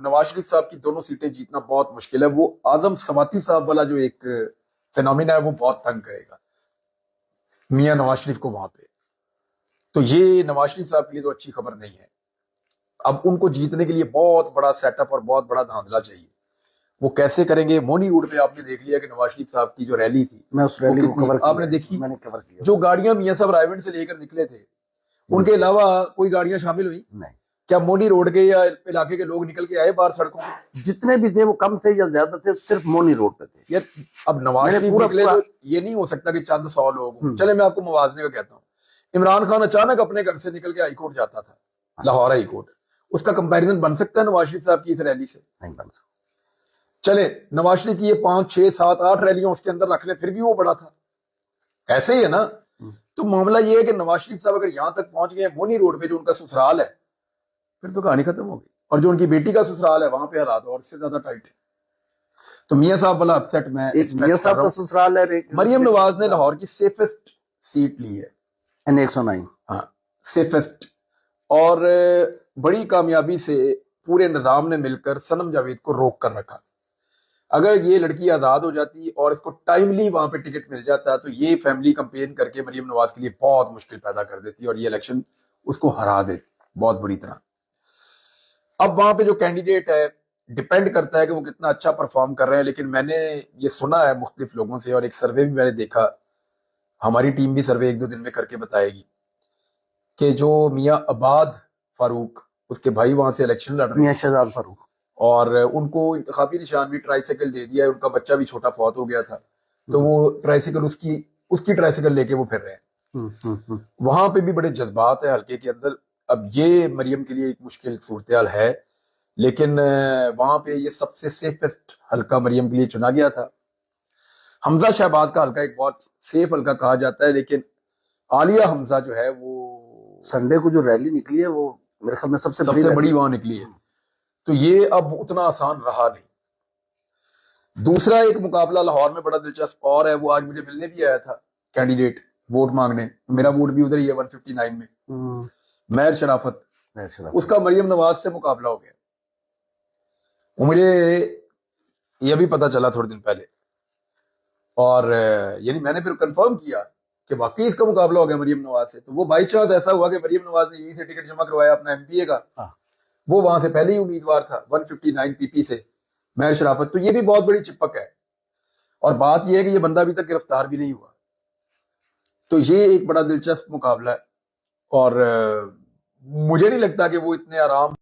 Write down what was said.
نواز شریف صاحب کی دونوں سیٹیں جیتنا بہت مشکل ہے. وہ اعظم سماتی صاحب والا جو ایک فینومینا ہے وہ بہت تنگ کرے گا میاں نواز شریف کو وہاں پہ. تو یہ نواز شریف صاحب کے لیے تو اچھی خبر نہیں ہے. اب ان کو جیتنے کے لیے بہت بڑا سیٹ اپ اور بہت بڑا دھاندلا چاہیے. وہ کیسے کریں گے؟ مونی روڈ پہ آپ نے دیکھ لیا کہ نواز شریف صاحب کی جو ریلی تھی, میں اس ریلی کو کور آپ نے دیکھی, جو گاڑیاں میاں صاحب رائے سے لے کر نکلے تھے ان کے علاوہ کوئی گاڑیاں شامل ہوئی نہیں. کیا مونی روڈ کے یا علاقے کے لوگ نکل کے آئے باہر سڑکوں پہ؟ جتنے بھی تھے وہ کم تھے یا زیادہ تھے, صرف مونی روڈ پہ تھے. یار اب نواز شریف نکلے تو یہ نہیں ہو سکتا کہ چند 100 لوگ ہوں. چلے میں آپ کو موازنے کا کہتا ہوں, عمران خان اچانک اپنے گھر سے نکل کے ہائی کورٹ جاتا تھا, لاہور ہائی کورٹ, اس کا کمپیریزن بن سکتا ہے نواز شریف صاحب کی اس ریلی سے؟ نہیں بن سکتا. چلے نواز شریف کی یہ 5 6 7 8 ریلیاں اس کے اندر رکھ لیں, پھر بھی وہ بڑا تھا. ایسے ہی ہے نا. تو معاملہ یہ ہے کہ نواز شریف صاحب اگر یہاں تک پہنچ گئے مونی روڈ پہ جو ان کا سسرال ہے, پھر تو کہانی ختم ہو گئی. اور جو ان کی بیٹی کا سسرال ہے وہاں پہ حالات اور سے زیادہ ٹائٹ ہے. تو میاں صاحب والا اپسیٹ میں میاں صاحب کا سسرال ہے. مریم نواز نے لاہور کی سیفسٹ سیٹ لی ہے, N109. ہاں سیفسٹ, اور بڑی کامیابی سے پورے نظام نے مل کر صنم جاوید کو روک کر رکھا. اگر یہ لڑکی آزاد ہو جاتی اور اس کو ٹائملی وہاں پہ ٹکٹ مل جاتا تو یہ فیملی کمپین کر کے مریم نواز کے لیے بہت مشکل پیدا کر دیتی اور یہ الیکشن اس کو ہرا دیتی بہت بری طرح. اب وہاں پہ جو کینڈیڈیٹ ہے ڈیپینڈ کرتا ہے کہ وہ کتنا اچھا پرفارم کر رہے ہیں. لیکن میں نے یہ سنا ہے مختلف لوگوں سے, اور ایک سروے بھی میں نے دیکھا, ہماری ٹیم بھی سروے 1 2 دن میں کر کے بتائے گی, کہ جو میاں عباد فاروق, اس کے بھائی وہاں سے الیکشن لڑ رہے ہیں, میاں شہزاد فاروق, اور ان کو انتخابی نشان بھی ٹرائی سائیکل دے دیا ہے. ان کا بچہ بھی چھوٹا فوت ہو گیا تھا, تو وہ ٹرائی سائیکل اس کی ٹرائی سائیکل لے کے وہ پھر رہے ہیں. وہاں پہ بھی بڑے جذبات ہیں حلقے کے اندر. اب یہ مریم کے لیے ایک مشکل صورتحال ہے, لیکن وہاں پہ یہ سب سے سیفسٹ حلقہ مریم کے لیے چنا گیا تھا. حمزہ شہباز کا حلقہ ایک بہت سیف حلقہ کہا جاتا ہے, لیکن عالیہ حمزہ جو ہے وہ سنڈے کو جو ریلی نکلی ہے وہ میرے خیال میں سب سے بڑی وہاں نکلی ہے. تو یہ اب اتنا آسان رہا نہیں. دوسرا ایک مقابلہ لاہور میں بڑا دلچسپ اور ہے, وہ آج مجھے ملنے بھی آیا تھا کینڈیڈیٹ ووٹ مانگنے, میرا ووٹ بھی ادھر ہی ہے 159 میں, مہر شرافت. اس کا مریم نواز سے مقابلہ ہو گیا. مجھے یہ بھی پتا چلا تھوڑے دن پہلے, اور یعنی میں نے پھر کنفرم کیا کہ واقعی اس کا مقابلہ ہو گیا مریم نواز سے. تو وہ بائی چانس ایسا ہوا کہ مریم نواز نے یہیں سے ٹکٹ جمع کروایا اپنا MPA کا, وہ وہاں سے پہلے ہی امیدوار تھا 159 PP سے, مہر شرافت. تو یہ بھی بہت بڑی چپک ہے, اور بات یہ ہے کہ یہ بندہ ابھی تک گرفتار بھی نہیں ہوا. تو یہ ایک بڑا دلچسپ مقابلہ ہے, اور مجھے نہیں لگتا کہ وہ اتنے آرام